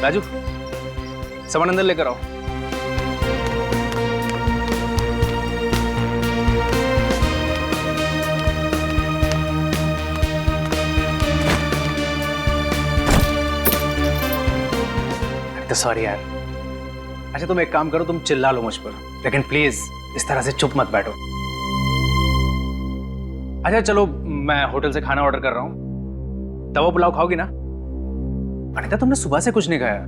राजू, सामान अंदर लेकर आओ। तो सॉरी यार। अच्छा तुम एक काम करो, तुम चिल्ला लो मुझ पर, लेकिन प्लीज इस तरह से चुप मत बैठो। अच्छा चलो, मैं होटल से खाना ऑर्डर कर रहा हूँ। तवा पुलाव खाओगी ना? अनिता तुमने सुबह से कुछ नहीं खाया।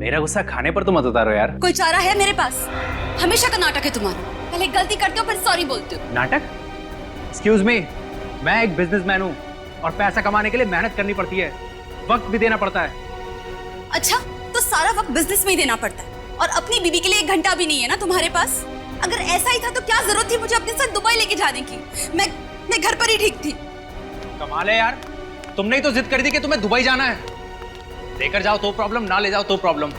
मेरा गुस्सा खाने पर तो मत उतारो यार। कोई चारा है मेरे पास? हमेशा का नाटक है तुम्हारा। पहले गलती करते हो फिर सॉरी बोलते हो। नाटक? एक्सक्यूज मी, मैं एक बिजनेसमैन हूँ और पैसा कमाने के लिए मेहनत करनी पड़ती है, वक्त भी देना पड़ता है। अच्छा तो सारा वक्त बिजनेस में ही देना पड़ता है और अपनी बीबी के लिए 1 घंटा भी नहीं है ना तुम्हारे पास? अगर ऐसा ही था तो क्या जरूरत थी मुझे अपने साथ दुबई लेके जाने की? मैं घर पर ही ठीक थी। कमाल है यार, तुमने ही तो जिद कर दी कि तुम्हें दुबई जाना है। लेकर जाओ तो प्रॉब्लम, ना ले जाओ तो प्रॉब्लम।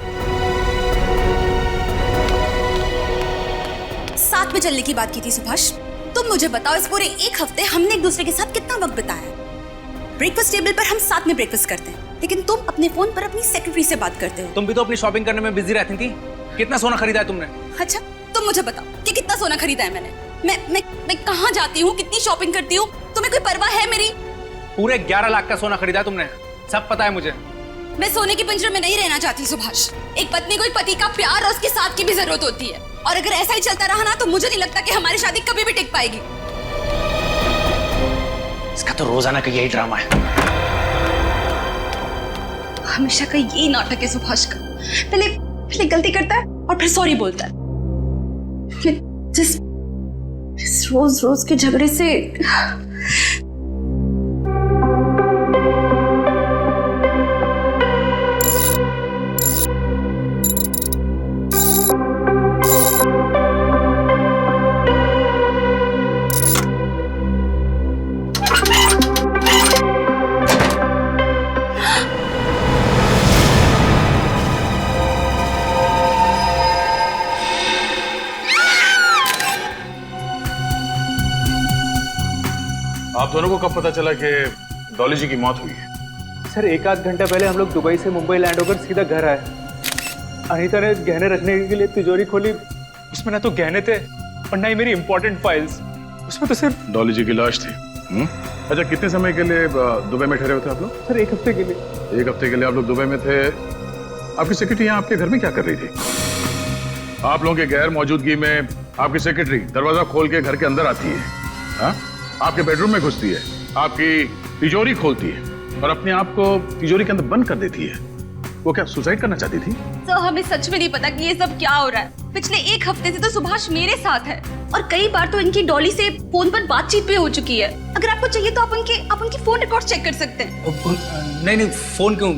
साथ में चलने की बात की थी सुभाष। तुम मुझे बताओ, इस पूरे 1 हफ्ते हमने एक दूसरे के साथ कितना वक्त बिताया? ब्रेकफास्ट टेबल पर हम साथ में ब्रेकफास्ट करते हैं, लेकिन तुम अपने फोन पर अपनी सेक्रेटरी से बात करते हो। तुम भी तो अपनी शॉपिंग करने में बिजी रहती थी। कितना सोना खरीदा है तुमने? अच्छा तुम मुझे बताओ कि कितना सोना खरीदा है मैंने? मैं कहाँ जाती हूँ, कितनी शॉपिंग करती हूँ, तुम्हें कोई परवाह है मेरी? पूरे 11 लाख का सोना खरीदा तुमने, सब पता है मुझे। मैं सोने के पिंजरे में नहीं रहना चाहती सुभाष। एक पत्नी को एक पति का प्यार और उसके साथ की भी जरूरत होती है, और अगर ऐसा ही चलता रहा ना तो मुझे नहीं लगता कि हमारी शादी कभी भी टिक पाएगी। इसका तो रोजाना का यही ड्रामा है। हमेशा का यही नाटक है सुभाष का। पहले गलती करता है और फिर सॉरी बोलता है। जिस रोज के झगड़े से आप दोनों को कब पता चला कि डॉली जी की मौत हुई है? सर 1 आध घंटा पहले हम लोग दुबई से मुंबई लैंड होकर सीधा घर आए। अनीता ने गहने रखने के लिए तिजोरी खोली, उसमें ना तो गहने थे और ना ही मेरी इंपॉर्टेंट फाइल्स, उसमें तो सिर्फ डॉली जी की लाश थी। अच्छा कितने समय के लिए दुबई में ठहरे हुए थे आप लोग? सर 1 हफ्ते के लिए। 1 हफ्ते के लिए आप लोग दुबई में थे। आपकी सेक्रेटरी यहाँ आपके घर में क्या कर रही थी? आप लोगों के गैर मौजूदगी में आपकी सेक्रेटरी दरवाजा खोल के घर के अंदर आती है, हाँ? आपके बेडरूम में घुसती है, आपकी तिजोरी खोलती है और अपने आप को तिजोरी के अंदर बंद कर देती है। वो क्या सुसाइड करना चाहती थी? तो हमें सच में नहीं पता कि ये सब क्या हो रहा है। पिछले 1 हफ्ते से तो सुभाष मेरे साथ है और कई बार तो इनकी डॉली से फोन पर बातचीत भी हो चुकी है। अगर आपको चाहिए तो आप उनकी फोन रिकॉर्ड चेक कर सकते हैं। नहीं फोन क्यों?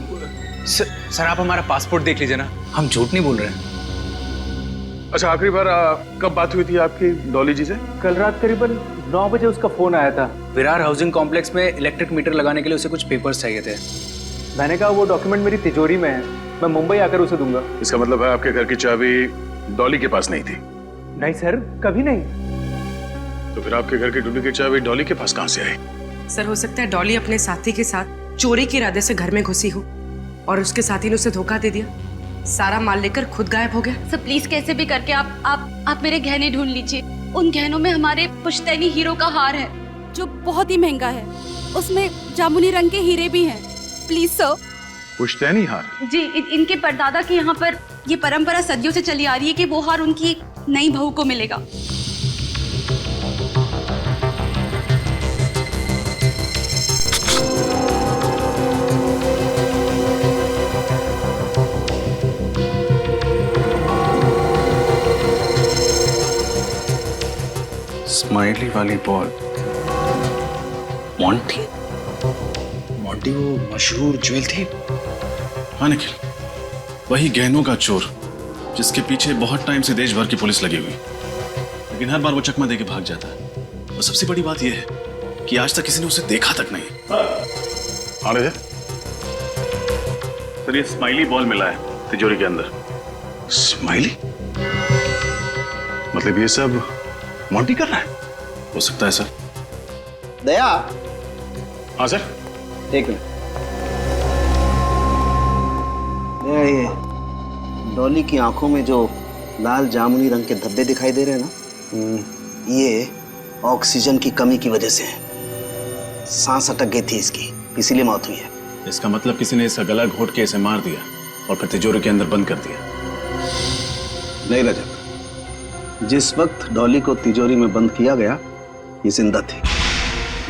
सर आप हमारा पासपोर्ट देख लीजिए ना, हम झूठ नहीं बोल रहे हैं। अच्छा आखिरी बार कब बात हुई थी आपकी डॉली जी से? कल रात करीबन 9 बजे उसका फोन आया था। विरार हाउसिंग कॉम्प्लेक्स में इलेक्ट्रिक मीटर लगाने के लिए उसे कुछ पेपर्स चाहिए थे। मैंने कहा वो डॉक्यूमेंट मेरी तिजोरी में है, मैं मुंबई आकर उसे दूंगा। इसका मतलब है आपके घर की चाबी डॉली के पास नहीं थी? नहीं सर, कभी नहीं। तो फिर आपके घर की डुप्लीकेट की चाबी डॉली के पास कहां से आई? सर हो सकता है डॉली अपने साथी के साथ चोरी के इरादे से घर में घुसी हो और उसके साथी ने उसे धोखा दे दिया, सारा माल लेकर खुद गायब हो गया। सर प्लीज कैसे भी करके आप मेरे गहने ढूंढ लीजिए। उन गहनों में हमारे पुश्तैनी हीरो का हार है जो बहुत ही महंगा है, उसमें जामुनी रंग के हीरे भी हैं। Please sir. पुश्तैनी हार? जी, इनके परदादा के यहाँ पर ये परंपरा सदियों से चली आ रही है कि वो हार उनकी एक नई बहू को मिलेगा। स्माइली वाली बॉल। मॉन्टी वो मशहूर ज्वेल थी। हाँ निखिल, वही गहनों का चोर जिसके पीछे बहुत टाइम से देश भर की पुलिस लगी हुई, लेकिन हर बार वो चकमा देके भाग जाता है। और सबसे बड़ी बात यह है कि आज तक किसी ने उसे देखा तक नहीं। आने दे। सर ये स्माइली बॉल मिला है तिजोरी के अंदर। स्माइली? मतलब ये सब मॉन्टी कर रहा है? हो सकता है सर। दया। हाँ सर। एक मिनट। ये डॉली की आंखों में जो लाल जामुनी रंग के धब्बे दिखाई दे रहे हैं ना, ये ऑक्सीजन की कमी की वजह से है। सांस अटक गई थी इसकी, इसीलिए मौत हुई है। इसका मतलब किसी ने इसका गला घोट के इसे मार दिया और फिर तिजोरी के अंदर बंद कर दिया। नहीं रजत, जिस वक्त डॉली को तिजोरी में बंद किया गया ये जिंदा थी।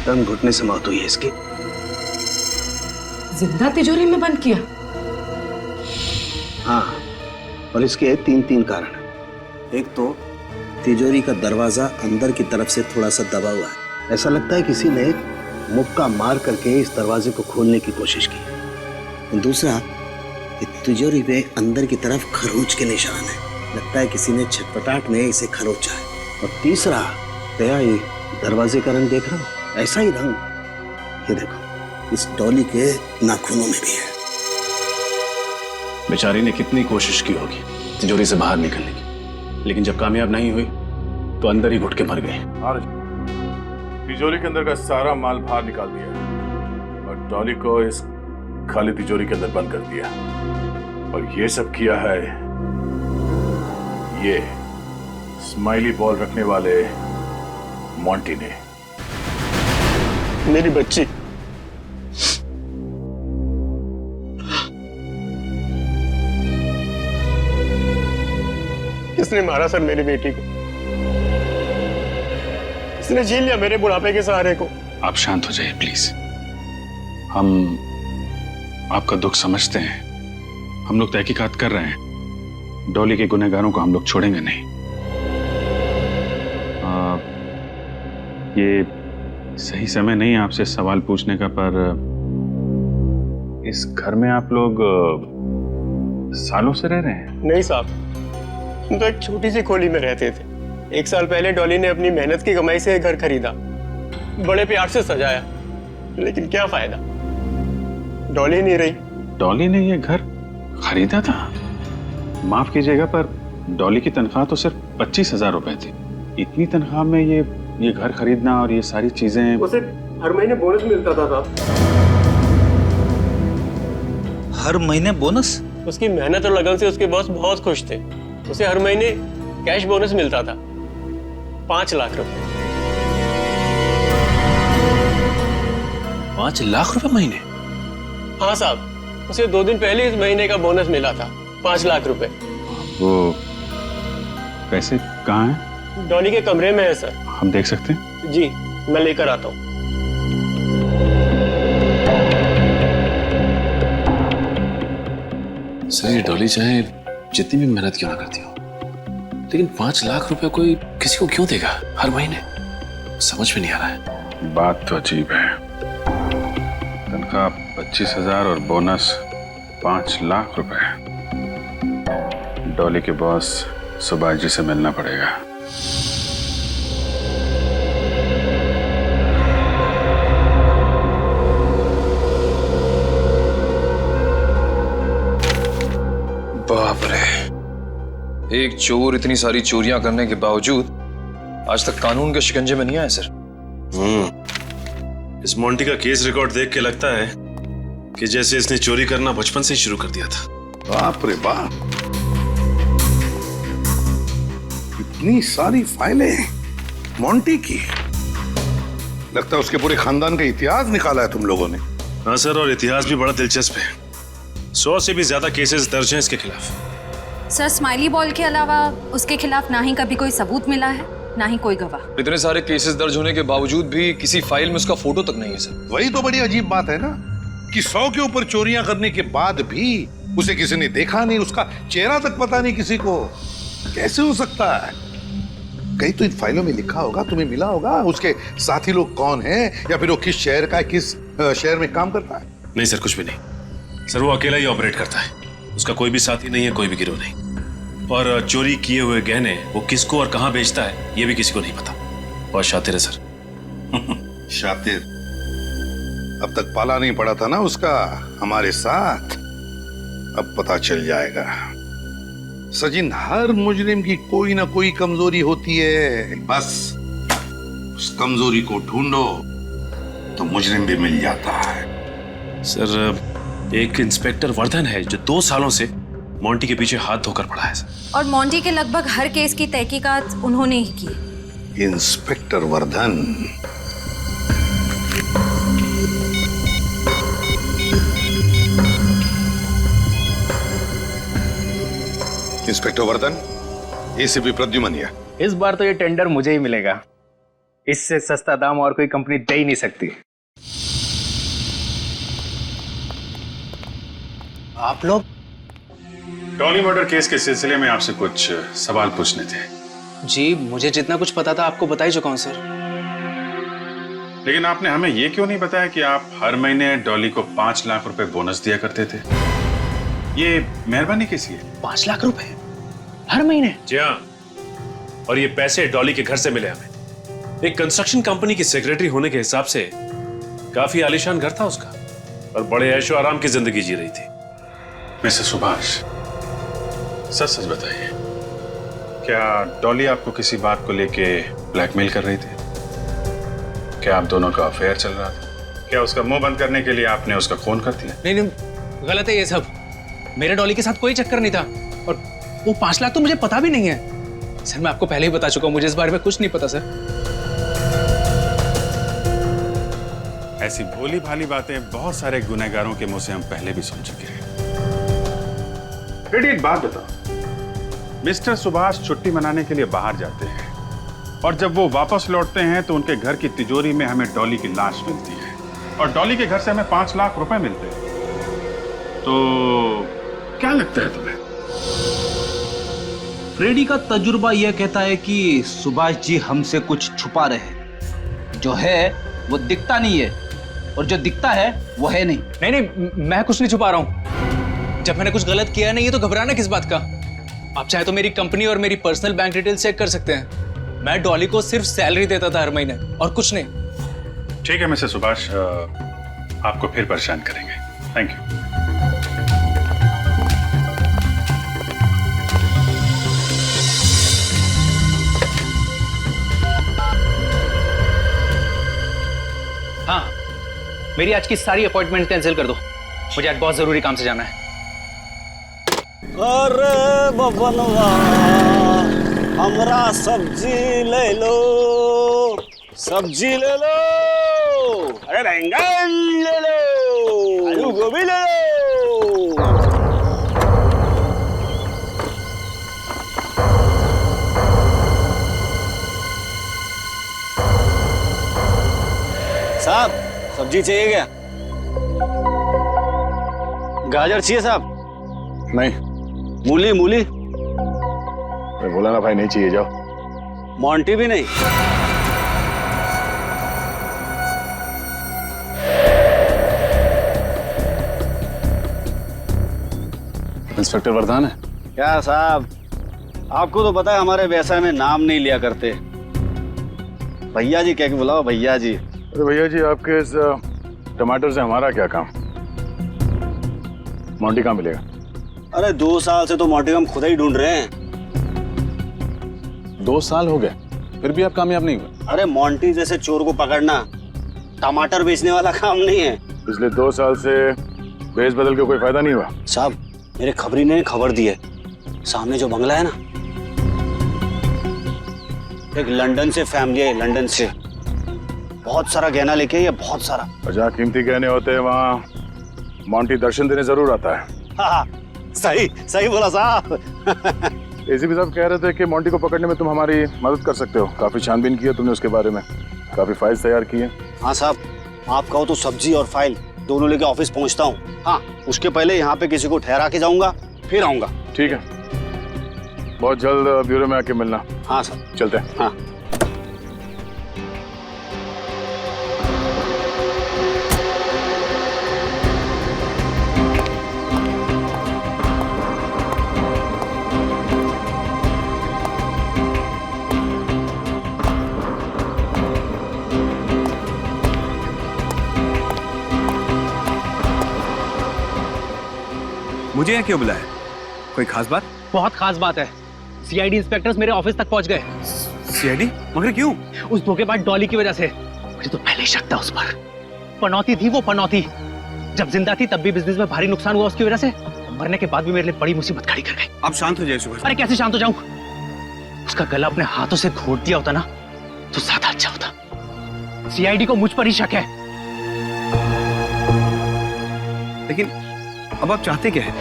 दम घुटने से मौत हुई है इसकी। जिंदा तिजोरी में बंद किया? हाँ, और इसके तीन कारण हैं। एक तो तिजोरी का दरवाजा अंदर की तरफ से थोड़ा सा दबा हुआ है। ऐसा लगता है किसी ने मुक्का मार करके इस दरवाजे को खोलने की कोशिश की। दूसरा, तिजोरी पे अंदर की तरफ खरोंच के निशान है। लगता है किसी ने छटपटाहट में इसे खरोचा है। और तीसरा, दया, ये दरवाजे का रंग देख रहा हो, ऐसा ही रंग ये देखो इस डॉली के नाखूनों में भी है। बेचारी ने कितनी कोशिश की होगी तिजोरी से बाहर निकलने की, लेकिन जब कामयाब नहीं हुई तो अंदर ही घुट के मर गई। तिजोरी के अंदर का सारा माल बाहर निकाल दिया और डॉली को इस खाली तिजोरी के अंदर बंद कर दिया। और ये सब किया है ये स्माइली बॉल रखने वाले मॉन्टी ने। मेरी बच्ची, किसने मारा सर मेरी बेटी को? किसने झेल लिया मेरे बुढ़ापे के सहारे को? आप शांत हो जाइए प्लीज। हम आपका दुख समझते हैं। हम लोग तहकीकात कर रहे हैं। डॉली के गुनहगारों को हम लोग छोड़ेंगे नहीं। ये सही समय नहीं है आपसे सवाल पूछने का, पर इस घर में आप लोग सालों से रह रहे हैं? नहीं साहब, हम तो एक छोटी सी खोली में रहते थे। 1 साल पहले डॉली ने अपनी मेहनत की कमाई से घर खरीदा, बड़े प्यार से सजाया, लेकिन क्या फायदा, डॉली नहीं रही। डॉली ने ये घर खरीदा था? माफ कीजिएगा, पर डॉली की तनख्वाह तो सिर्फ 25,000 रुपए थी। इतनी तनख्वाह में ये घर खरीदना और ये सारी चीजें। उसे हर महीने बोनस मिलता था साहब। हर महीने बोनस? उसकी मेहनत और लगन से उसके बॉस बहुत खुश थे। उसे हर महीने कैश बोनस मिलता था, 5 लाख रुपए। 5 लाख रुपए महीने? हाँ साहब, उसे 2 दिन पहले इस महीने का बोनस मिला था, 5 लाख रुपए। वो पैसे कहाँ हैं? डॉली के कमरे में है सर। हम देख सकते हैं? जी, मैं लेकर आता हूँ। सर, ये डॉली चाहे जितनी भी मेहनत क्यों ना करती हो, लेकिन 5 लाख रुपए कोई किसी को क्यों देगा हर महीने? समझ में नहीं आ रहा है। बात तो अजीब है। तनख्वाह 25,000 और बोनस 5 लाख रुपए। डॉली के बॉस सुभाष जी से मिलना पड़ेगा। बाप रे, एक चोर इतनी सारी चोरियां करने के बावजूद आज तक कानून के शिकंजे में नहीं आया सर। इस मोंटी का केस रिकॉर्ड देख के लगता है कि जैसे इसने चोरी करना बचपन से ही शुरू कर दिया था। बाप रे बाप, इतनी सारी फाइलें मोंटी की। लगता है उसके पूरे खानदान का इतिहास निकाला है तुम लोगों ने। हाँ सर, और इतिहास भी बड़ा दिलचस्प है। 100 से भी ज्यादा केसेस दर्ज हैं इसके खिलाफ। सर, स्माइली बॉल के अलावा उसके खिलाफ ना ही कभी कोई सबूत मिला है, ना ही कोई गवाह। इतने सारे केसेस दर्ज होने के बावजूद भी किसी फाइल में उसका फोटो तक नहीं है सर। वही तो बड़ी अजीब बात है ना, कि 100 के ऊपर चोरियां करने के बाद भी उसे किसी ने देखा नहीं, उसका चेहरा तक पता नहीं किसी को। कैसे हो सकता है? कहीं तो इन फाइलों में लिखा होगा, तुम्हें मिला होगा उसके साथी लोग कौन हैं, या फिर वो किस शहर का है, किस शहर में काम करता है। नहीं सर, कुछ भी नहीं सर, वो अकेला ही ऑपरेट करता है। उसका कोई भी साथी नहीं है, कोई भी गिरोह नहीं। और चोरी किए हुए गहने वो किसको और कहां बेचता है ये भी किसी को नहीं पता। बहुत शातिर है सर। शातिर? अब तक पाला नहीं पड़ा था ना उसका हमारे साथ, अब पता चल जाएगा। सचिन, हर मुजरिम की कोई ना कोई कमजोरी होती है, बस उस कमजोरी को ढूंढो तो मुजरिम भी मिल जाता है। सर, एक इंस्पेक्टर वर्धन है जो 2 सालों से मोंटी के पीछे हाथ धोकर पड़ा है सर। और मोंटी के लगभग हर केस की तहकीकात उन्होंने ही की। Inspector Vardhan, inspector Vardhan, ACP Pradyuman. इस बार तो ये टेंडर मुझे ही मिलेगा। इससे सस्ता दाम और कोई कंपनी दे ही नहीं सकती। आप लोग? डॉली मर्डर केस के सिलसिले में आपसे कुछ सवाल पूछने थे। जी, मुझे जितना कुछ पता था आपको बता ही चुका हूं सर। लेकिन आपने हमें ये क्यों नहीं बताया कि आप हर महीने डॉली को 5 लाख रुपए बोनस दिया करते थे? ये मेहरबानी किसी है? 5 लाख रुपए हर महीने? जी हाँ, और ये पैसे डॉली के घर से मिले हमें। एक कंस्ट्रक्शन कंपनी की सेक्रेटरी होने के हिसाब से काफी आलीशान घर था उसका और बड़े ऐशो आराम की जिंदगी जी रही थी। मिस्टर सुभाष, सच सच बताइए, क्या डॉली आपको किसी बात को लेके ब्लैकमेल कर रही थी? क्या आप दोनों का अफेयर चल रहा था? क्या उसका मुंह बंद करने के लिए आपने उसका खून कर दिया? नहीं नहीं, गलत है ये सब। मेरे डॉली के साथ कोई चक्कर नहीं था और वो 5 लाख तो मुझे पता भी नहीं है। सर, मैं आपको पहले ही बता चुका हूँ, मुझे इस बारे में कुछ नहीं पता सर। ऐसी भोली भाली बातें बहुत सारे गुनहगारों के मुंह से हम पहले भी सुन चुके हैं। बेटी, एक बात बताओ, मिस्टर सुभाष छुट्टी मनाने के लिए बाहर जाते हैं और जब वो वापस लौटते हैं तो उनके घर की तिजोरी में हमें डॉली की लाश मिलती है और डॉली के घर से हमें 5 लाख रुपए मिलते हैं। तो क्या लगता है तुम्हें? फ्रेडी का तजुर्बा यह कहता है कि सुभाष जी हमसे कुछ छुपा रहे हैं। जो है वो दिखता नहीं है और जो दिखता है वो है नहीं। नहीं नहीं, मैं कुछ नहीं छुपा रहा हूँ। जब मैंने कुछ गलत किया नहीं है तो घबराना किस बात का? आप चाहे तो मेरी कंपनी और मेरी पर्सनल बैंक डिटेल चेक कर सकते हैं। मैं डॉली को सिर्फ सैलरी देता था हर महीने और कुछ नहीं। ठीक है मिस्टर सुभाष, आपको फिर परेशान करेंगे। Thank you. हाँ, मेरी आज की सारी अपॉइंटमेंट कैंसिल कर दो। मुझे आज बहुत जरूरी काम से जाना है। अरे बबनवा, हमरा सब्जी ले लो, सब्जी ले लो। अरे बैंगन ले लो, आलू गोभी ले लो। साहब, सब्जी चाहिए क्या? गाजर चाहिए साहब? नहीं, मूली मूली? मैं बोला ना भाई, नहीं चाहिए, जाओ। मोंटी भी नहीं? इंस्पेक्टर वर्धन है क्या साहब? आपको तो पता है हमारे व्यवसाय में नाम नहीं लिया करते। भैया जी कह के बुलाओ, भैया जी। अरे भैया जी, आपके इस टमाटर से हमारा क्या काम? मोंटी कहाँ मिलेगा? अरे 2 साल से तो मोंटी हम खुद ही ढूंढ रहे हैं। 2 साल हो गए, फिर भी आप कामयाब नहीं हुए? अरे मोंटी जैसे चोर को पकड़ना टमाटर बेचने वाला काम नहीं है। पिछले 2 साल से बेच बदल के कोई फायदा नहीं हुआ? साहब, मेरे खबरी ने खबर दी है, सामने जो बंगला है ना, एक लंदन से फैमिली है, लंदन से बहुत सारा गहना लेके, ये बहुत सारा। जहाँ कीमती गहने होते हैं वहाँ मोंटी दर्शन देने जरूर आता है। हाँ, सही सही बोला साहब। एसीपी साहब कह रहे थे कि मोंटी को पकड़ने में तुम हमारी मदद कर सकते हो। काफी छानबीन की है तुमने उसके बारे में, काफी फाइल्स तैयार की है। हाँ साहब, आप कहो तो सब्जी और फाइल दोनों लेके ऑफिस पहुंचता हूँ। हाँ, उसके पहले यहाँ पे किसी को ठहरा के जाऊंगा, फिर आऊंगा। ठीक है, बहुत जल्द ब्यूरो में आके मिलना। हाँ सर, चलते हैं। हाँ। मुझे यहाँ क्यों बुलाया? कोई खास बात? बहुत खास बात है। सीआईडी इंस्पेक्टर्स मेरे ऑफिस तक पहुंच गए। सीआईडी? मगर क्यों? उस धोखेबाज डॉली की वजह से। मुझे तो पहले ही शक था उस पर। पनौती थी वो, पनौती। जब जिंदा थी तब भी बिजनेस में भारी नुकसान हुआ उसकी वजह से, मरने के बाद भी मेरे लिए बड़ी मुसीबत खड़ी कर गई। आप शांत हो जाइए सुभाष। अरे कैसे शांत हो जाऊं? उसका गला अपने हाथों से घोट दिया होता ना तो ज्यादा अच्छा होता। सीआईडी को मुझ पर ही शक है। लेकिन अब आप चाहते क्या है?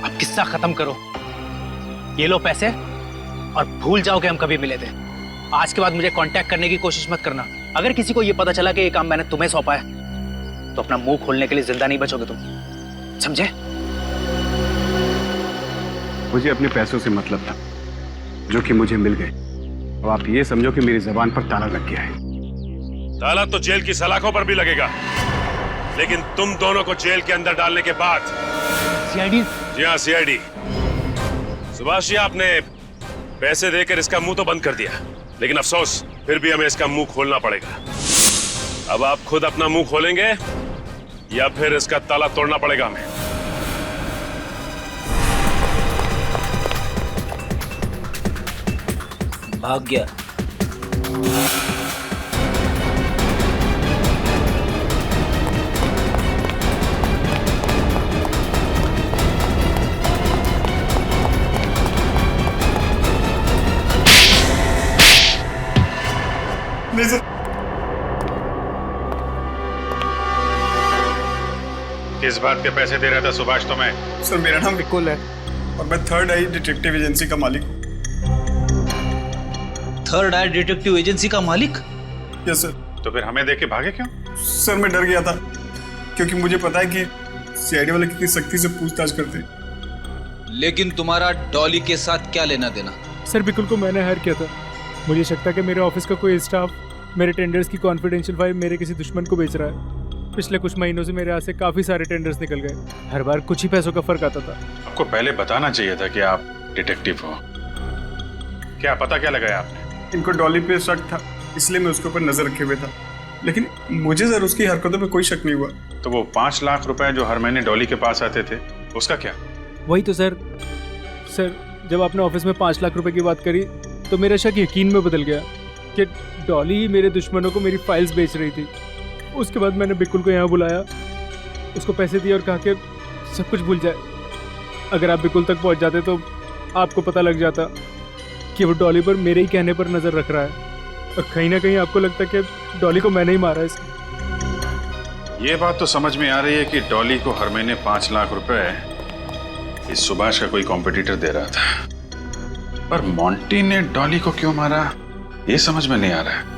अब किस्सा खत्म करो, ये लो पैसे और भूल जाओ कि हम कभी मिले थे। आज के बाद मुझे कांटेक्ट करने की कोशिश मत करना। अगर किसी को ये पता चला कि ये काम मैंने तुम्हें सौंपा है तो अपना मुंह खोलने के लिए जिंदा नहीं बचोगे तुम, समझे? मुझे अपने पैसों से मतलब था जो कि मुझे मिल गए। अब आप ये समझो कि मेरी जबान पर ताला लग गया है। ताला तो जेल की सलाखों पर भी लगेगा, लेकिन तुम दोनों को जेल के अंदर डालने के बाद। सीआईडी? जी हाँ, सीआईडी। सुभाष जी, आपने पैसे देकर इसका मुंह तो बंद कर दिया, लेकिन अफसोस फिर भी हमें इसका मुंह खोलना पड़ेगा। अब आप खुद अपना मुंह खोलेंगे या फिर इसका ताला तोड़ना पड़ेगा हमें? भाग गया। नहीं सर। किस बात के पैसे दे रहा था सुभाष तुम्हें? सर मेरा नाम विकुल है और मैं थर्ड आई डिटेक्टिव एजेंसी का मालिक हूँ। थर्ड आई डिटेक्टिव एजेंसी का मालिक? Yes sir. तो फिर हमें देख के भागे क्यों? सर मैं डर गया था क्योंकि मुझे पता है कि सीआईडी वाले कितनी सख्ती से पूछताछ करते हैं। लेकिन तुम्हारा डॉली के साथ क्या लेना देना? सर बिल्कुल को मैंने हायर किया था। मुझे शक था कि मेरे ऑफिस का कोई स्टाफ मेरे टेंडर्स की कॉन्फिडेंशियल फाइल मेरे किसी दुश्मन को बेच रहा है। पिछले कुछ महीनों से मेरे यहाँ से काफी सारे टेंडर्स निकल गए। हर बार कुछ ही पैसों का फर्क आता था। आपको पहले बताना चाहिए था कि आप डिटेक्टिव हो। क्या पता क्या लगाया आपने? इनको डॉली पे शक था, इसलिए मैं उसके ऊपर नजर रखे हुए था, लेकिन मुझे सर उसकी हरकतों पे कोई शक नहीं हुआ। तो वो 5 लाख रुपए जो हर महीने डॉली के पास आते थे, उसका क्या? वही तो सर जब आपने ऑफिस में 5 लाख रुपए की बात करी तो मेरा शक यकीन में बदल गया कि डॉली ही मेरे दुश्मनों को मेरी फाइल्स बेच रही थी। उसके बाद मैंने बिकुल को यहाँ बुलाया, उसको पैसे दिए और कहा कि सब कुछ भूल जाए। अगर आप बिकुल तक पहुँच जाते तो आपको पता लग जाता कि वो डॉली पर मेरे ही कहने पर नज़र रख रहा है और कहीं ना कहीं आपको लगता कि डॉली को मैंने ही मारा है। इसकी ये बात तो समझ में आ रही है कि डॉली को हर महीने 5 लाख रुपए इस सुभाष का कोई कॉम्पिटिटर दे रहा था, पर मोंटी ने डॉली को क्यों मारा ये समझ में नहीं आ रहा है।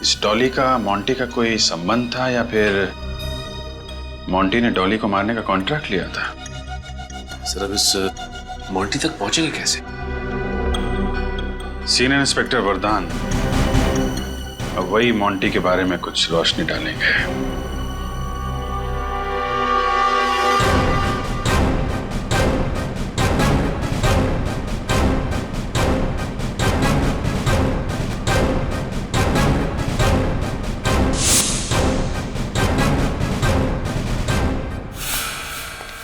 इस डॉली का मोंटी का कोई संबंध था या फिर मोंटी ने डॉली को मारने का कॉन्ट्रैक्ट लिया था? सर अब इस मोंटी तक पहुंचेंगे कैसे? सीनियर इंस्पेक्टर वरदान अब वही मोंटी के बारे में कुछ रोशनी डालेंगे।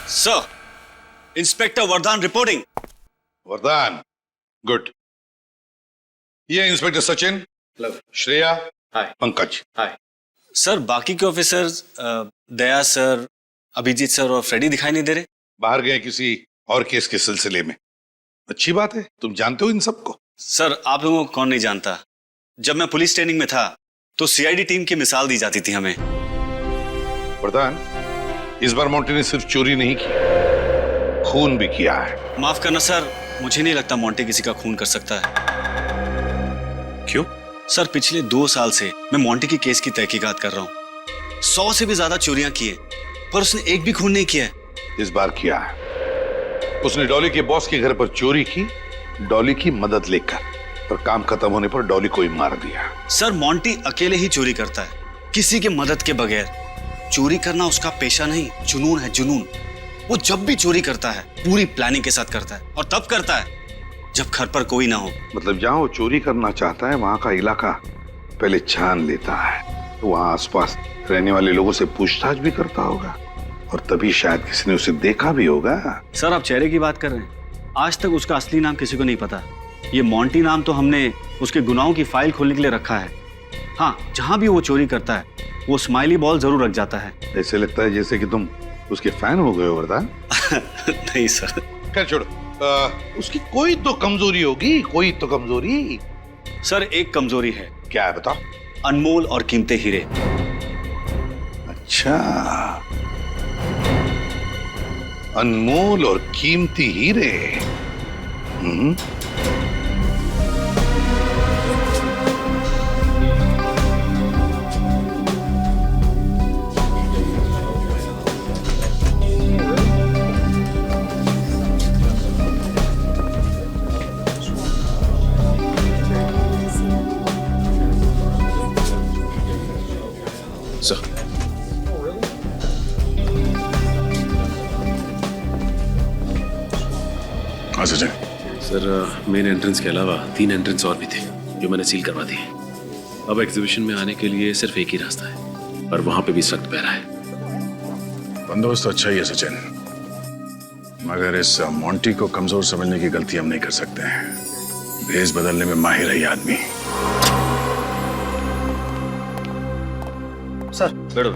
सर, इंस्पेक्टर वरदान रिपोर्टिंग। वरदान, गुड। ये inspector Sachin, Shreya, Pankaj. Hi sir. बाकी के ऑफिसर्स दया सर, अभिजीत सर और फ्रेडी दिखाई नहीं दे रहे। बाहर गए किसी और केस के सिलसिले में। अच्छी बात है, तुम जानते हो इन सबको? सर आप लोगों को कौन नहीं जानता। जब मैं पुलिस ट्रेनिंग में था तो सीआईडी टीम की मिसाल दी जाती थी हमें। वरदान, इस बार मोंटी ने सिर्फ चोरी नहीं की, खून भी किया है। माफ करना सर, मुझे नहीं लगता मोंटी किसी का खून कर सकता है। क्यों? सर पिछले 2 साल से मैं मोंटी की केस की तहकीकात कर रहा हूँ। 100 से भी ज्यादा चोरियां की है, पर उसने एक भी खून नहीं किया है। इस बार किया है। उसने डॉली के बॉस के घर पर चोरी की, डॉली की मदद लेकर, और काम खत्म होने पर डॉली को ही मार दिया। सर मोंटी अकेले ही चोरी करता है, किसी के मदद के बगैर। चोरी करना उसका पेशा नहीं, जुनून है, जुनून। वो जब भी चोरी करता है पूरी प्लानिंग के साथ करता है, और तब करता है जब घर पर कोई ना हो। मतलब जहां वो चोरी करना चाहता है वहां का इलाका पहले छान लेता है, तो वहां आसपास रहने वाले लोगों से पूछताछ भी करता होगा, और तभी शायद किसी ने उसे देखा भी होगा। सर आप चेहरे की बात कर रहे हैं, आज तक उसका असली नाम किसी को नहीं पता। ये मोंटी नाम तो हमने उसके गुनाहों की फाइल खोलने के लिए रखा है, हाँ, जहां भी वो चोरी करता है वो स्माइली बॉल जरूर रख जाता है। ऐसे लगता है जैसे कि तुम उसके फैन हो गए हो वरदान। नहीं सर। खैर छोड़ो, उसकी कोई तो कमजोरी होगी, कोई तो कमजोरी। सर एक कमजोरी है। क्या है बताओ? अनमोल और कीमती हीरे। अच्छा, अनमोल और कीमती हीरे। सर, हाँ सचिन। सर मेन एंट्रेंस के अलावा 3 एंट्रेंस और भी थे जो मैंने सील करवा दिए। अब एग्जीबिशन में आने के लिए सिर्फ एक ही रास्ता है, पर वहां पे भी सख्त पहरा है। बंदोबस्त तो अच्छा ही है सचिन, मगर इस मोंटी को कमजोर समझने की गलती हम नहीं कर सकते हैं। भेष बदलने में माहिर है ये आदमी। सर बैठो।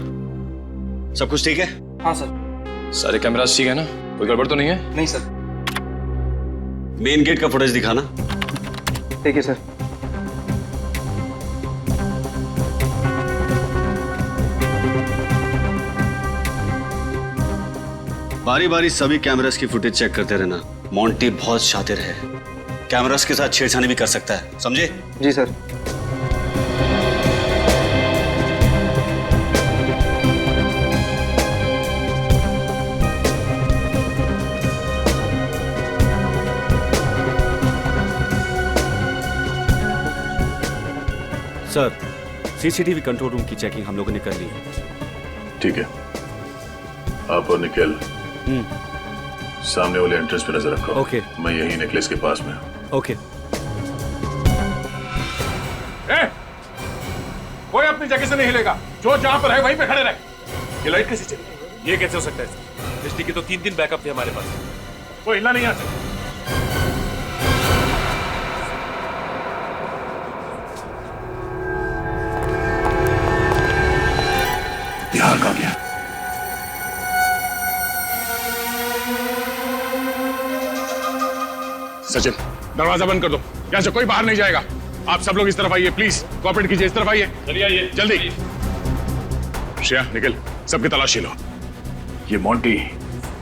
सब कुछ ठीक है? हाँ सर। सारे कैमरास ठीक है ना? कोई गड़बड़ तो नहीं है? नहीं सर। मेन गेट का फुटेज दिखाना। ठीक है सर। बारी बारी सभी कैमरास की फुटेज चेक करते रहना। मोंटी बहुत शातिर है, कैमरास के साथ छेड़छाड़ी भी कर सकता है, समझे? जी sir. Sir CCTV control room की चेकिंग हम लोगों ने कर ली है। ठीक है, आप और निखिल सामने वाले एंट्रेंस पे नजर रखो। ओके। मैं यही नेकलेस के पास में हूं। ओके। कोई अपनी जगह से नहीं हिलेगा, जो जहां पर है वहीं पे खड़े रहे। ये लाइट कैसी चली? ये कैसे हो सकता है सर? बिजली की तो 3 दिन बैकअप थे हमारे पास। कोई हिलना नहीं आता। बिहार का गया। सचिन, दरवाजा बंद कर दो, यहां से कोई बाहर नहीं जाएगा। आप सब लोग इस तरफ आइए, प्लीज कोऑपरेट कीजिए। इस तरफ आइए, चलिए आइए जल्दी। श्रेया, निखिल, सबकी तलाशी लो। ये मोंटी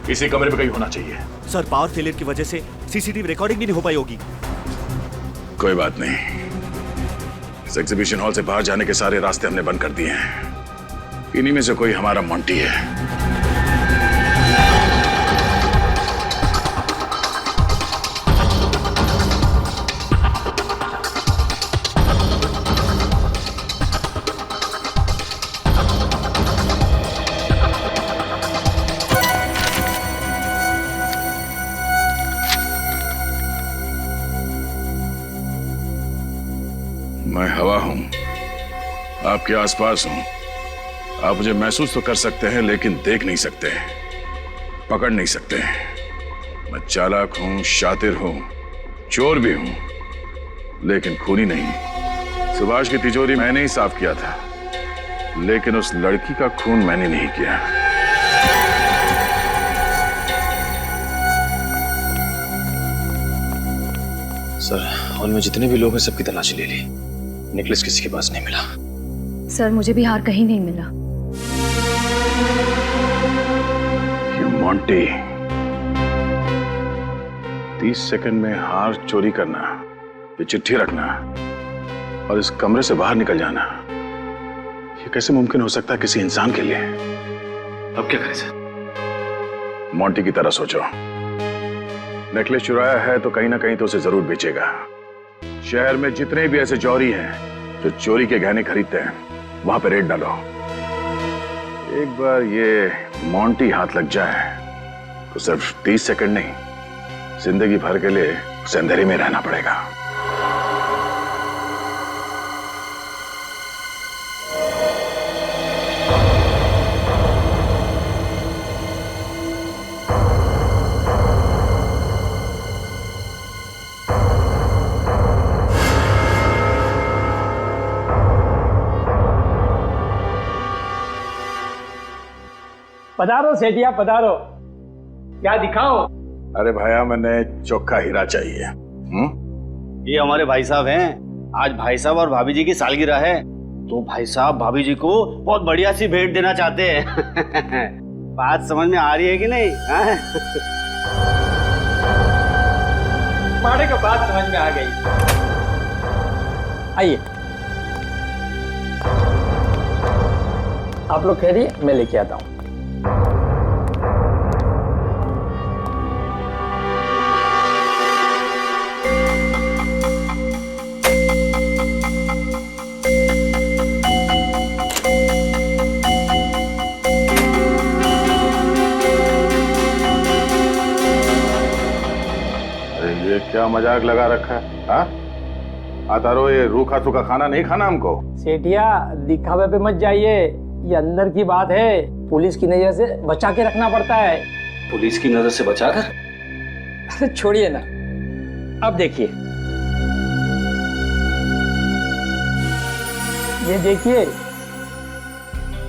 इसी कमरे में कहीं होना चाहिए। सर पावर फेलियर की वजह से सीसीटीवी रिकॉर्डिंग भी नहीं हो पाई होगी। कोई बात नहीं, इस एग्जीबिशन हॉल से बाहर जाने के सारे रास्ते हमने बंद कर दिए हैं। इन्हीं में से कोई हमारा मोंटी है। मैं हवा हूं, आपके आसपास हूं। आप मुझे महसूस तो कर सकते हैं, लेकिन देख नहीं सकते, पकड़ नहीं सकते। मैं चालाक हूं, शातिर हूं, चोर भी हूं, लेकिन खूनी नहीं। सुभाष की तिजोरी मैंने ही साफ किया था, लेकिन उस लड़की का खून मैंने नहीं किया। सर हॉल में जितने भी लोग हैं सबकी तलाशी ले ली, नेकलेस किसी के पास नहीं मिला। सर मुझे भी हार कहीं नहीं मिला। ये मोंटी 30 सेकंड में हार चोरी करना, ये चिट्ठी रखना और इस कमरे से बाहर निकल जाना, ये कैसे मुमकिन हो सकता है किसी इंसान के लिए? अब क्या करें सर? मोंटी की तरह सोचो। नेकलेस चुराया है तो कहीं ना कहीं तो उसे जरूर बेचेगा। शहर में जितने भी ऐसे चोरी हैं जो चोरी के गहने खरीदते हैं, वहां पे रेड डालो। एक बार ये मोंटी हाथ लग जाए तो सिर्फ 30 सेकंड नहीं, जिंदगी भर के लिए उसे अंधेरे में रहना पड़ेगा। पधारो सेठिया पधारो। क्या दिखाओ? अरे भैया मैंने चोखा हीरा चाहिए। ये हमारे भाई साहब हैं। आज भाई साहब और भाभी जी की सालगिरह है, तो भाई साहब भाभी जी को बहुत बढ़िया सी भेंट देना चाहते हैं। बात समझ में आ रही है कि नहीं? माड़े का बात समझ में आ गई। आइए आप लोग कह रही मैं लेके आता हूँ। ये क्या मजाक लगा रखा है? हाँ आता रहो, ये रूखा सूखा खाना नहीं खाना हमको। सेठिया दिखावे पे मत जाइए, ये अंदर की बात है, पुलिस की नजर से बचा के रखना पड़ता है। पुलिस की नजर से बचाकर? अरे छोड़िए ना, अब देखिए, ये देखिए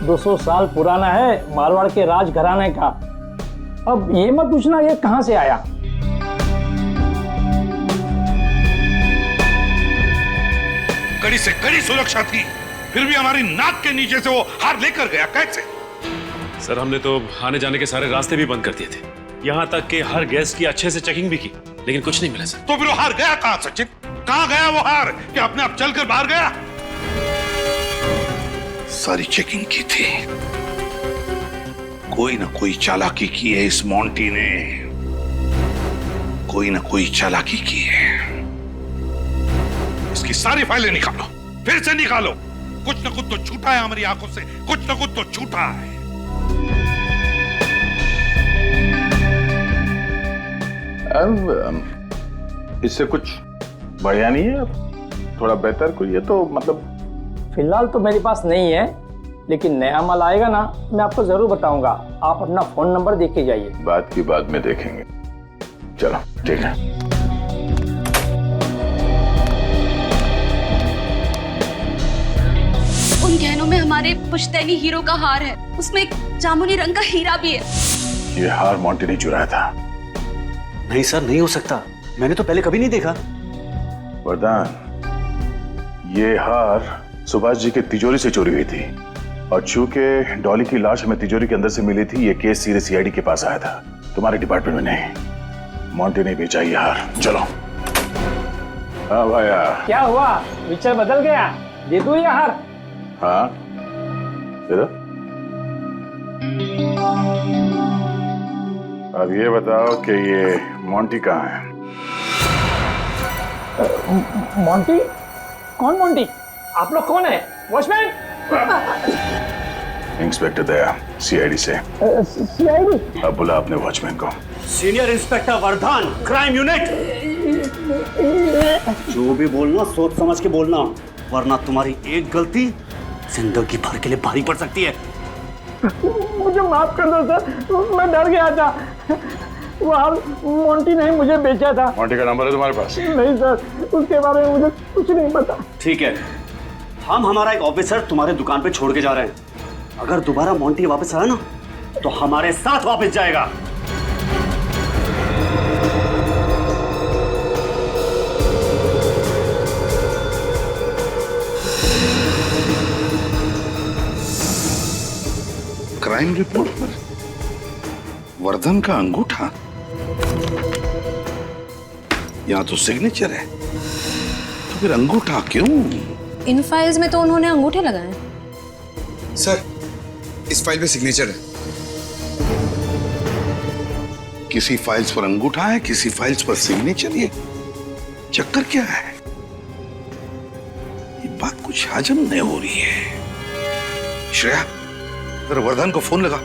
200 साल पुराना है, मारवाड़ के राज घराने का। अब ये मत पूछना ये कहां से आया। कड़ी से कड़ी सुरक्षा थी, फिर भी हमारी नाक के नीचे से वो हार लेकर गया। कैसे? सर हमने तो आने जाने के सारे रास्ते भी बंद कर दिए थे, यहाँ तक कि हर गेस्ट की अच्छे से चेकिंग भी की, लेकिन कुछ नहीं मिला सर। तो फिर वो हार गया कहां सचिन? कहां गया वो हार? कि अपने आप चलकर बाहर गया? सारी चेकिंग की थी, कोई ना कोई चालाकी की है इस मोंटी ने, कोई ना कोई चालाकी की है। इसकी सारी फाइलें निकालो, फिर से निकालो। कुछ ना कुछ तो छूटा है हमारी आंखों से, कुछ ना कुछ तो छूटा है। इससे कुछ बढ़िया नहीं है? थोड़ा बेहतर कोई है तो मतलब। फिलहाल तो मेरे पास नहीं है, लेकिन नया माल आएगा ना मैं आपको जरूर बताऊंगा। आप अपना फोन नंबर देख के जाइए। बात की बाद में देखेंगे। चलो ठीक है। उन गहनों में हमारे पुश्तैनी हीरो का हार है, उसमें एक जामुनी रंग का हीरा भी है। ये हार मोंटी ने चुराया था। नहीं सर, नहीं हो सकता, मैंने तो पहले कभी नहीं देखा। वरदान, ये हार सुभाष जी के तिजोरी से चोरी हुई थी, और चूंकि डॉली की लाश हमें तिजोरी के अंदर से मिली थी, ये केस सीधे सीआईडी के पास आया था, तुम्हारे डिपार्टमेंट में नहीं। मोंटी ने बेचा ये हार। चलो। हाँ भाया, क्या हुआ? विचार बदल गया? दे दूं ये हार? हाँ दे दो। अब ये बताओ कि ये मोंटी कहाँ है? मोंटी? कौन मोंटी? आप लोग कौन है? वॉचमैन? इंस्पेक्टर दया, सीआईडी से। सीआईडी? अब बुला अपने वॉचमैन को। Senior inspector Vardhan, crime unit. जो भी बोलना सोच समझ के बोलना, वरना तुम्हारी एक गलती जिंदगी भर के लिए भारी पड़ सकती है। मुझे माफ कर दो सर, मैं डर गया था। वो हार मोंटी ने मुझे बेचा था। मोंटी का नंबर है तुम्हारे पास? नहीं सर, उसके बारे में मुझे कुछ नहीं पता। ठीक है, हम हमारा एक ऑफिसर तुम्हारे दुकान पे छोड़ के जा रहे हैं। अगर दोबारा मोंटी वापस आया ना, तो हमारे साथ वापस जाएगा। क्राइम रिपोर्ट पर वर्धन का अंगूठा, यहाँ तो सिग्नेचर है, तो फिर अंगूठा क्यों? इन फाइल्स में तो उन्होंने अंगूठे लगाए। सर, इस फाइल पे सिग्नेचर है। किसी फाइल्स पर अंगूठा है, किसी फाइल्स पर सिग्नेचर। ये चक्कर क्या है? ये बात कुछ हजम नहीं हो रही है। श्रेया, जरा वर्धन को फोन लगा।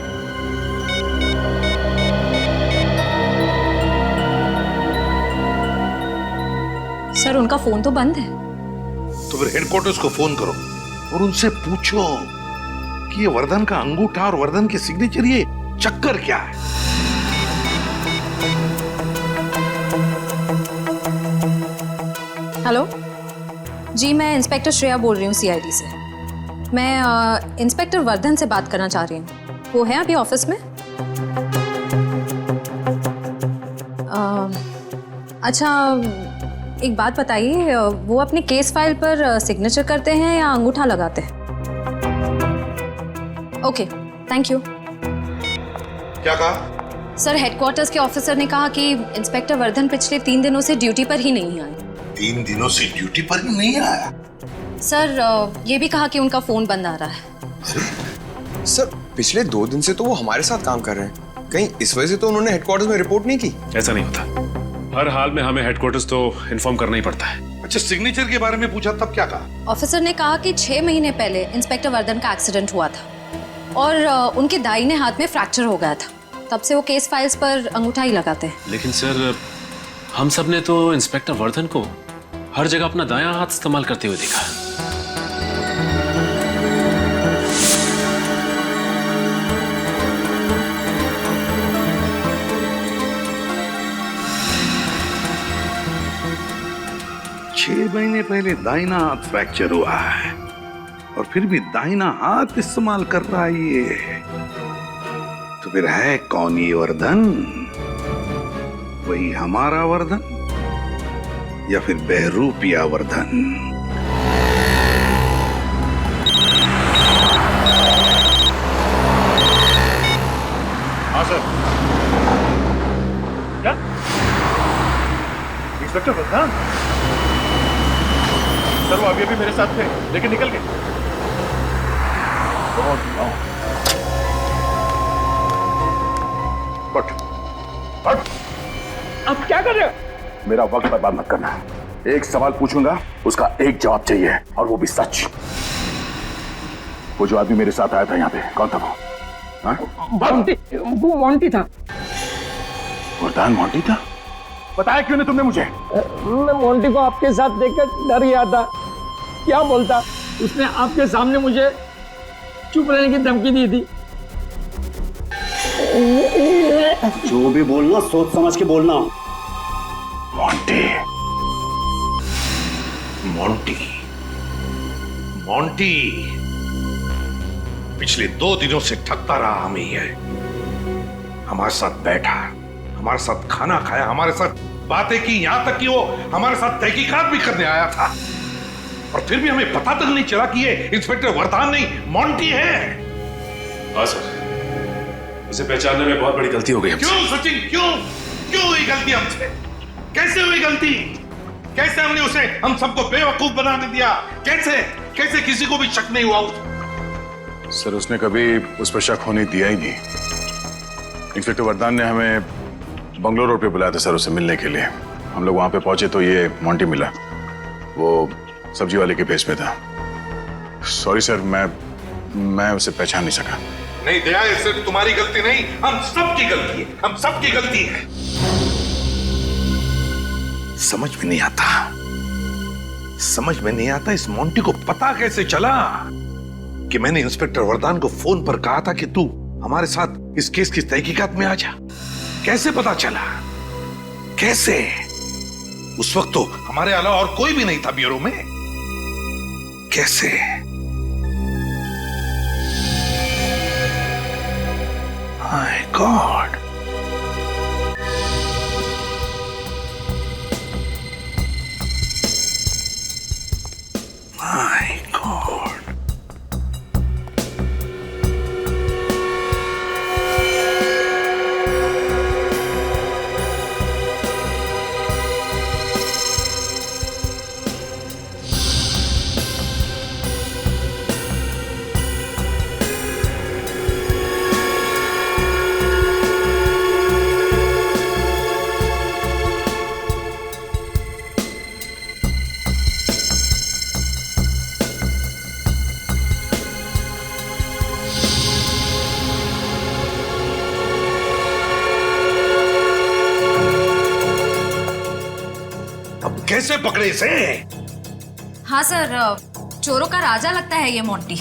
सर, उनका फोन तो बंद है। तो फिर हेडक्वार्टर्स को फोन करो और उनसे पूछो कि ये वर्धन का अंगूठा और वर्धन के सिग्नेचर, ये चक्कर क्या है? हेलो जी, मैं इंस्पेक्टर श्रेया बोल रही हूँ सीआईडी से। मैं इंस्पेक्टर वर्धन से बात करना चाह रही हूँ। वो है अभी ऑफिस में? अच्छा, एक बात बताइए, वो अपने केस फाइल पर सिग्नेचर करते हैं या अंगूठा लगाते हैं? Okay, thank you. क्या कहा? सर, हेडक्वार्टर्स के ऑफिसर ने कहा कि इंस्पेक्टर वर्धन पिछले 3 दिनों से ड्यूटी पर ही नहीं आए। 3 दिनों से ड्यूटी पर ही नहीं आया? सर, ये भी कहा कि उनका फोन बंद आ रहा है। सर, पिछले 2 दिन से तो वो हमारे साथ काम कर रहे हैं। कहीं इस वजह से तो उन्होंने हेडक्वार्टर्स में रिपोर्ट नहीं की? ऐसा नहीं होता, हर हाल में हमें हेडक्वार्टर्स तो इन्फॉर्म करना ही पड़ता है। अच्छा, सिग्नेचर के बारे में पूछा तब क्या कहा? ऑफिसर ने कहा कि 6 महीने पहले इंस्पेक्टर वर्धन का एक्सीडेंट हुआ था और उनके दाहिने हाथ में फ्रैक्चर हो गया था। तब से वो केस फाइल्स पर अंगूठा ही लगाते हैं। लेकिन सर, हम सब ने तो इंस्पेक्टर वर्धन को हर जगह अपना दायां हाथ इस्तेमाल करते हुए देखा। 6 महीने पहले दाहिना हाथ फ्रैक्चर हुआ है और फिर भी दाहिना हाथ इस्तेमाल कर रहा है ये। तो फिर है कौन ये वर्धन? वही हमारा वर्धन या फिर बहरूपिया वर्धन? हाँ सर। क्या इंस्पेक्टर वर्धन? सर, वो अभी मेरे साथ थे लेकिन निकल गए। बट अब क्या कर रहे हो? मेरा वक्त बर्बाद मत करना। एक सवाल पूछूंगा, उसका एक जवाब चाहिए और वो भी सच। वो जो आदमी मेरे साथ आया था यहाँ पे, कौन था वो? मोंटी, वो मोंटी था। वर्धन मोंटी था? बताया क्यों नहीं तुमने मुझे? मैं मोंटी को आपके साथ देखकर डर गया था। क्या बोलता? उसने आपके सामने मुझे चुप रहने की धमकी दी थी। जो भी बोलना सोच समझ के बोलना। मोंटी, मोंटी, मोंटी पिछले 2 दिनों से ठगता रहा हमें ये। हमारे साथ बैठा, हमारे साथ खाना खाया, हमारे साथ बातें की, यहां तक कि वो हमारे साथ तहकीकात भी करने आया था। और फिर भी हमें पता तक नहीं चला कि ये इंस्पेक्टर वर्धन नहीं, मोंटी है। हाँ सर, उसे पहचानने में बहुत बड़ी गलती हो गई हमसे। क्यों सचिन, क्यों हुई गलती हमसे? कैसे हुई गलती? कैसे हमने उसे, हम सबको बेवकूफ बनाने दिया? कैसे किसी को भी शक नहीं हुआ? सर, उसने कभी उस पर शक होने दिया ही नहीं। इंस्पेक्टर वर्धन ने हमें बंगलोर रोड पे बुलाया था सर, उसे मिलने के लिए। हम लोग वहां पे पहुंचे तो ये मोंटी मिला। वो सब्जी वाले के भेष में था। सॉरी सर, मैं उसे पहचान नहीं सका। नहीं दया, ये सिर्फ तुम्हारी गलती नहीं, हम सबकी गलती है। हम सबकी गलती है। समझ में नहीं आता इस मोंटी को पता कैसे चला कि मैंने इंस्पेक्टर वर्धन को फोन पर कहा था कि तू हमारे साथ इस केस की तहकीकात में आ जा। कैसे पता चला? कैसे? उस वक्त तो हमारे अलावा और कोई भी नहीं था ब्यूरो में। कैसे? My God. My God. कैसे पकड़े इसे? हाँ सर, चोरों का राजा लगता है ये मोंटी।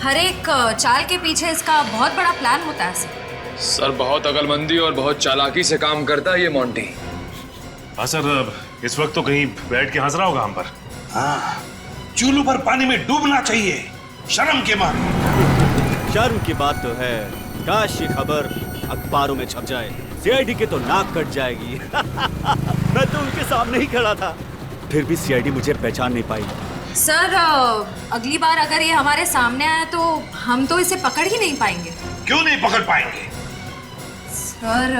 हर एक चाल के पीछे इसका बहुत बड़ा प्लान होता है सर, बहुत अकलमंदी और बहुत चालाकी से काम करता है ये मोंटी। हाँ सर, इस वक्त तो कहीं बैठ के हंस रहा होगा हम पर। हाँ, चूल्हू पर पानी में डूबना चाहिए शर्म के मारे। शर्म की बात तो है, काश ये खबर अखबारों में छप जाए, सीआईडी के तो नाक कट जाएगी। मैं तो उनके सामने ही खड़ा था, फिर भी सीआईडी मुझे पहचान नहीं पाई। सर अगली बार अगर ये हमारे सामने आया तो हम तो इसे पकड़ ही नहीं पाएंगे। क्यों नहीं पकड़ पाएंगे? सर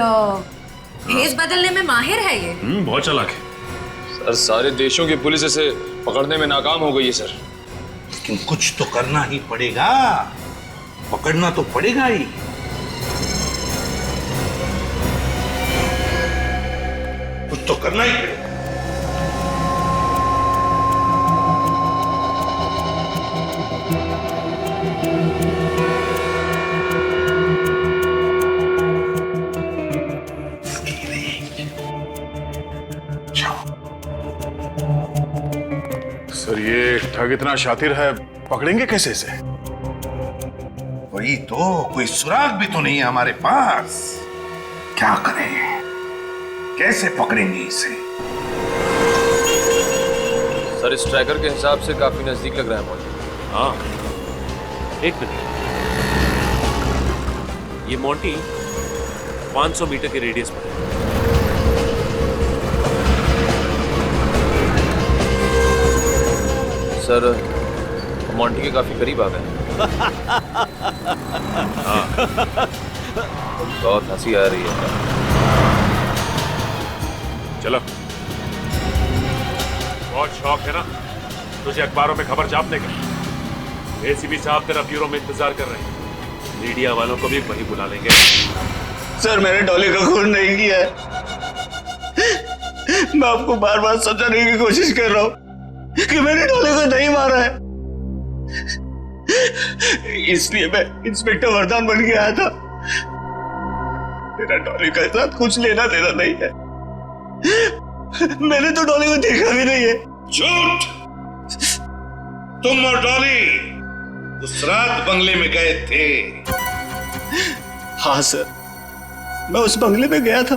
भेस बदलने में माहिर है ये। बहुत चालाक है सर। सारे देशों की पुलिस इसे पकड़ने में नाकाम हो गई है सर। लेकिन कुछ तो करना ही पड़ेगा, पकड़ना तो पड़ेगा ही। कुछ तो करना ही पड़ेगा। सर ये ठग इतना शातिर है, पकड़ेंगे कैसे इसे? वही तो, कोई सुराग भी तो नहीं है हमारे पास। क्या करें, कैसे पकड़ेंगे इसे? सर इस ट्रैकर के हिसाब से काफी नजदीक लग रहा है मोंटी। हाँ, एक मिनट। ये मोंटी 500 मीटर के रेडियस पर है। सर मोंटी के काफी करीब आ गए। हाँ, बहुत हंसी आ रही है। चलो, बहुत शौक है ना तुझे अखबारों में खबर छापने का? एसीपी साहब तेरा ब्यूरो में इंतजार कर रहे हैं। मीडिया वालों को भी वही बुला लेंगे। सर मैंने डॉली का खून नहीं किया है। मैं आपको बार बार समझाने की कोशिश कर रहा हूं कि मैंने डॉली को नहीं मारा है। इसलिए मैं इंस्पेक्टर वरदान बन के आया था। मेरा डॉली के साथ कुछ लेना देना नहीं है। मैंने तो डॉली को देखा भी नहीं है। झूठ! तुम और डॉली उस रात बंगले में गए थे। हाँ सर, मैं उस बंगले में गया था,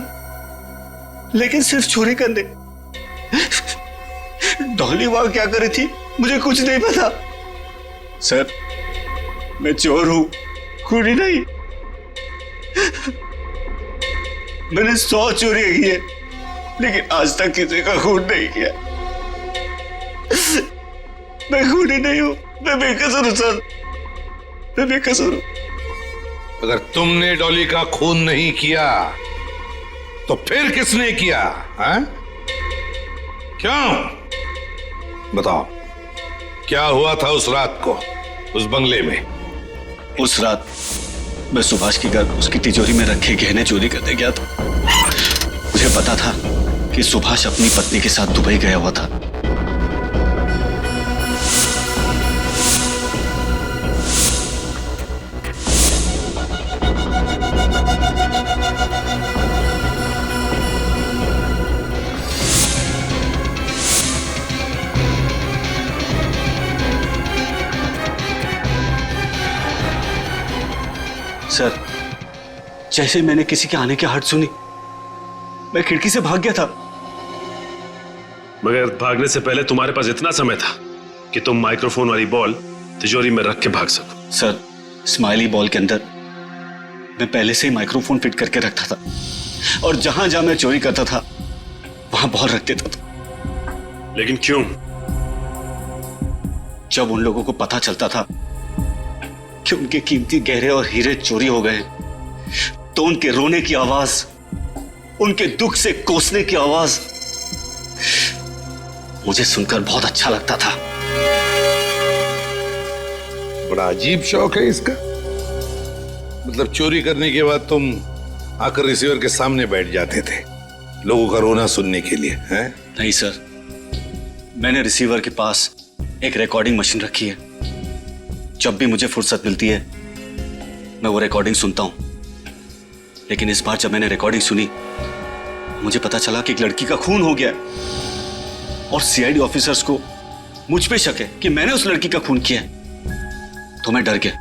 लेकिन सिर्फ चोरी करने। डॉली वहां क्या कर रही थी मुझे कुछ नहीं पता। सर मैं चोर हूं, खूनी नहीं। मैंने 100 चोरियां की है, लेकिन आज तक किसी का खून नहीं किया। मैं खूनी नहीं हूं, मैं बेकसूर हूं सर, मैं बेकसूर हूं। अगर तुमने डॉली का खून नहीं किया तो फिर किसने किया? हैं? क्यों? बताओ, क्या हुआ था उस रात को उस बंगले में? उस रात मैं सुभाष के घर उसकी तिजोरी में रखे गहने चोरी करने गया था। मुझे पता था कि सुभाष अपनी पत्नी के साथ दुबई गया हुआ था। सर, जैसे मैंने किसी के आने की आहट सुनी, मैं खिड़की से भाग गया था। मगर भागने से पहले तुम्हारे पास इतना समय था कि तुम माइक्रोफोन वाली बॉल तिजोरी में रख के भाग सको। सर, स्माइली बॉल के अंदर मैं पहले से ही माइक्रोफोन फिट करके रखता था, और जहां जहां मैं चोरी करता था वहां बॉल रख देता था। लेकिन क्यों? जब उन लोगों को पता चलता था कि उनके कीमती गहरे और हीरे चोरी हो गए, तो उनके रोने की आवाज, उनके दुख से कोसने की आवाज मुझे सुनकर बहुत अच्छा लगता था। बड़ा अजीब शौक है इसका। मतलब चोरी करने के बाद तुम आकर रिसीवर के सामने बैठ जाते थे लोगों का रोना सुनने के लिए, हैं? नहीं सर, मैंने रिसीवर के पास एक रिकॉर्डिंग मशीन रखी है। जब भी मुझे फुर्सत मिलती है मैं वो रिकॉर्डिंग सुनता हूं। लेकिन इस बार जब मैंने रिकॉर्डिंग सुनी, मुझे पता चला कि एक लड़की का खून हो गया और सीआईडी ऑफिसर्स को मुझ पे शक है कि मैंने उस लड़की का खून किया है। तो मैं डर गया।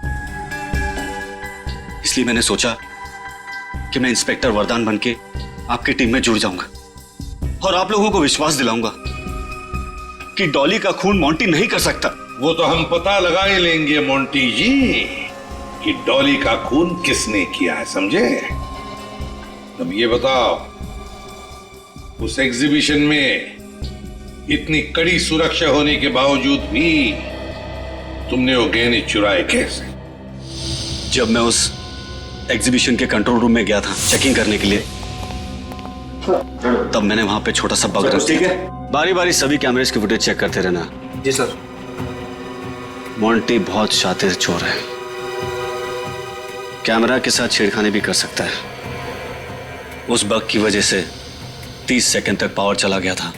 इसलिए मैंने सोचा कि मैं इंस्पेक्टर वरदान बनके आपकी टीम में जुड़ जाऊंगा और आप लोगों को विश्वास दिलाऊंगा कि डॉली का खून मोंटी नहीं कर सकता। वो तो हम पता लगा ही लेंगे मोंटी जी कि डॉली का खून किसने किया है, समझे? अब ये बताओ, उस एग्जीबिशन में इतनी कड़ी सुरक्षा होने के बावजूद भी तुमने वो गहने चुराए कैसे? जब मैं उस एग्जीबिशन के कंट्रोल रूम में गया था चेकिंग करने के लिए, तब मैंने वहां पे छोटा सा बग रख दिया। बारी बारी सभी कैमरेज की फुटेज चेक करते रहना। जी सर। मोंटी बहुत शातिर चोर है, कैमरा के साथ छेड़खानी भी कर सकता है। उस बग की वजह से 30 सेकंड तक पावर चला गया था।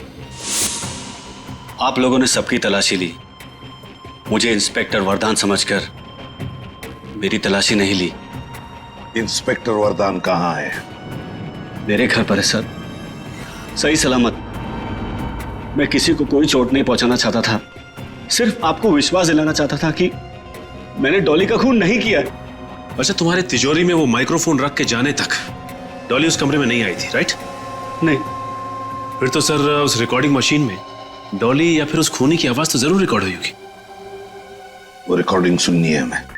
आप लोगों ने सबकी तलाशी ली, मुझे इंस्पेक्टर वरदान समझकर मेरी तलाशी नहीं ली। इंस्पेक्टर वरदान कहाँ है? मेरे घर पर है सर, सही सलामत। मैं किसी को कोई चोट नहीं पहुंचाना चाहता था, सिर्फ आपको विश्वास दिलाना चाहता था कि मैंने डॉली का खून नहीं किया। अच्छा, तुम्हारे तिजोरी में वो माइक्रोफोन रख के जाने तक डॉली उस कमरे में नहीं आई थी, राइट? नहीं। फिर तो सर उस रिकॉर्डिंग मशीन में डॉली या फिर उस खूनी की आवाज तो जरूर रिकॉर्ड हुई होगी। वो रिकॉर्डिंग सुननी है हमें।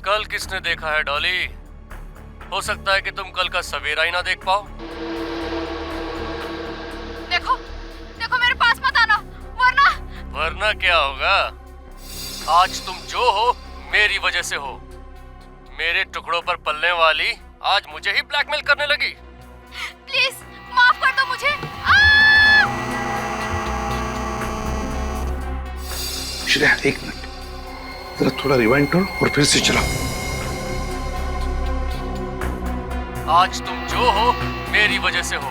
कल किसने देखा है डॉली? हो सकता है कि तुम कल का सवेरा ही ना देख पाओ। देखो देखो मेरे पास मत आना, वरना क्या होगा? आज तुम जो हो मेरी वजह से हो। मेरे टुकड़ों पर पलने वाली आज मुझे ही ब्लैकमेल करने लगी। प्लीज माफ कर दो मुझे। श्रेया, एक मिनट, जरा थोड़ा रिवाइंड करो और फिर से चलाओ। आज तुम जो हो मेरी वजह से हो।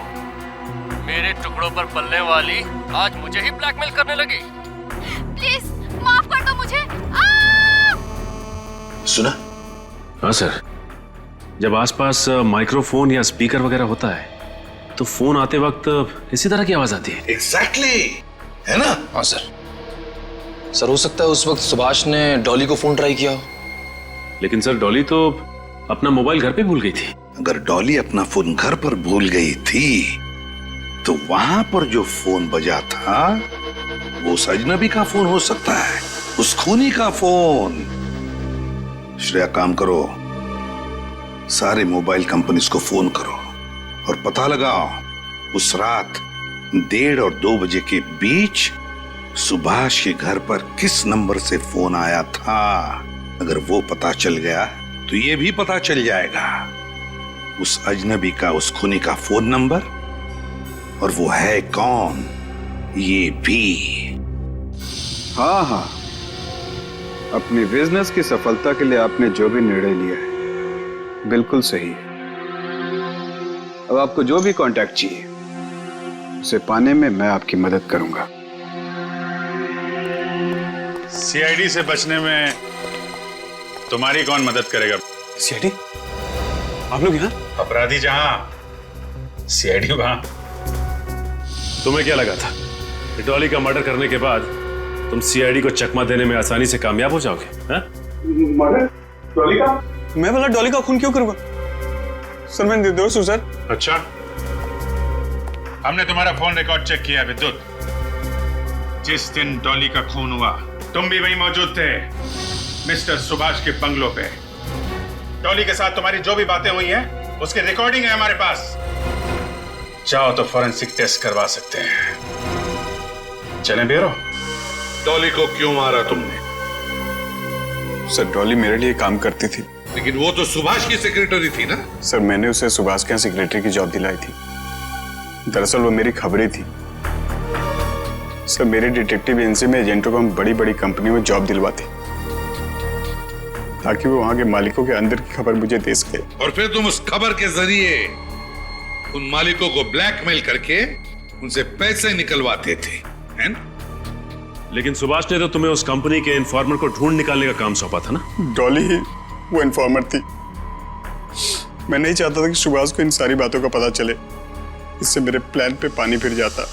मेरे टुकड़ों पर पलने वाली आज मुझे ही ब्लैकमेल करने लगी। प्लीज माफ कर दो मुझे। सुना? हाँ सर, जब आसपास माइक्रोफोन या स्पीकर वगैरह होता है तो फोन आते वक्त इसी तरह की आवाज आती है। एग्जैक्टली, है ना? हाँ सर। सर हो सकता है उस वक्त सुभाष ने डॉली को फोन ट्राई किया हो। लेकिन सर डॉली तो अपना मोबाइल घर पे भूल गई थी। अगर डॉली अपना फोन घर पर भूल गई थी तो वहां पर जो फोन बजा था वो उस अजनबी का फोन हो सकता है, उस खूनी का फोन। श्रेया, काम करो, सारे मोबाइल कंपनीज को फोन करो और पता लगाओ उस रात 1:30 और 2 बजे के बीच सुभाष के घर पर किस नंबर से फोन आया था। अगर वो पता चल गया तो ये भी पता चल जाएगा उस अजनबी का, उस खूनी का फोन नंबर, और वो है कौन ये भी। हाँ हाँ, अपनी बिजनेस की सफलता के लिए आपने जो भी निर्णय लिया है बिल्कुल सही है। अब आपको जो भी कांटेक्ट चाहिए उसे पाने में मैं आपकी मदद करूंगा। सीआईडी से बचने में तुम्हारी कौन मदद करेगा? सीआईडी? आप लोग यहाँ? अपराधी जहां, सीआईडी वहां। तुम्हें क्या लगा था कि डॉली का मर्डर करने के बाद तुम सीआईडी को चकमा देने में आसानी से कामयाब हो जाओगे? मर्डर? डॉली का? मैं भला डॉली का खून क्यों करूंगा? सर मैं निर्दोष हूं सर। अच्छा, हमने तुम्हारा फोन रिकॉर्ड चेक किया विद्युत। जिस दिन डॉली का खून हुआ तुम भी वहीं मौजूद थे, मिस्टर सुभाष के बंगलो पे। डॉली के साथ तुम्हारी जो भी बातें हुई हैं उसकी रिकॉर्डिंग है हमारे पास। चाहो तो फॉरेंसिक टेस्ट करवा सकते हैं। चलें ब्यूरो। डॉली को क्यों मारा तुमने? सर डॉली मेरे लिए काम करती थी। लेकिन वो तो सुभाष की सेक्रेटरी थी ना? सर मैंने उसे सुभाष के यहाँ सेक्रेटरी की जॉब दिलाई थी। दरअसल वो मेरी खबरें थी। सर मेरे डिटेक्टिव एजेंसी में एजेंटों को हम बड़ी बड़ी कंपनियों में जॉब दिलवाते ताकि वो वहां के मालिकों के अंदर की खबर मुझे दे सके। और फिर तुम उस खबर के जरिए उन मालिकों को ब्लैकमेल करके उनसे पैसे निकलवाते थे, हैं? लेकिन सुभाष ने तो तुम्हें उस कंपनी के इन्फॉर्मर को ढूंढ निकालने का काम सौंपा था ना? डॉली ही वो इन्फॉर्मर थी। मैं नहीं चाहता था कि सुभाष को इन सारी बातों का पता चले, इससे मेरे प्लान पे पानी फिर जाता।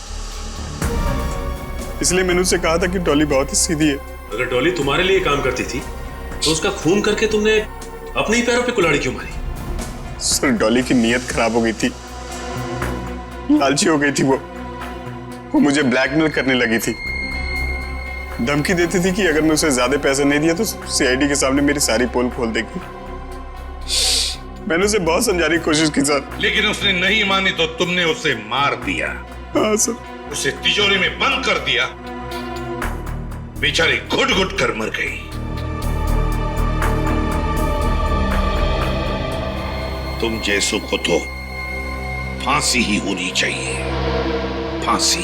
इसलिए मैंने उससे कहा था कि डॉली बहुत ही सीधी है अगर डॉली तुम्हारे लिए काम करती थी तो उसका खून करके तुमने अपने ही पैरों पे कुल्हाड़ी क्यों मारी? सर डॉली की नीयत खराब हो गई थी, लालची हो गई थी वो मुझे ब्लैकमेल करने लगी थी, धमकी देती थी कि अगर मैं उसे ज्यादा पैसे नहीं दिया तो सीआईडी के सामने मेरी सारी पोल खोल देगी। मैंने उसे बहुत समझाने की कोशिश की सर, लेकिन उसने नहीं मानी तो तुमने उसे मार दिया। हाँ सर। उसे तिजोरी में बंद कर दिया, बेचारी घुट घुट कर मर गई। तुम जैसों को तो फांसी ही होनी चाहिए, फांसी।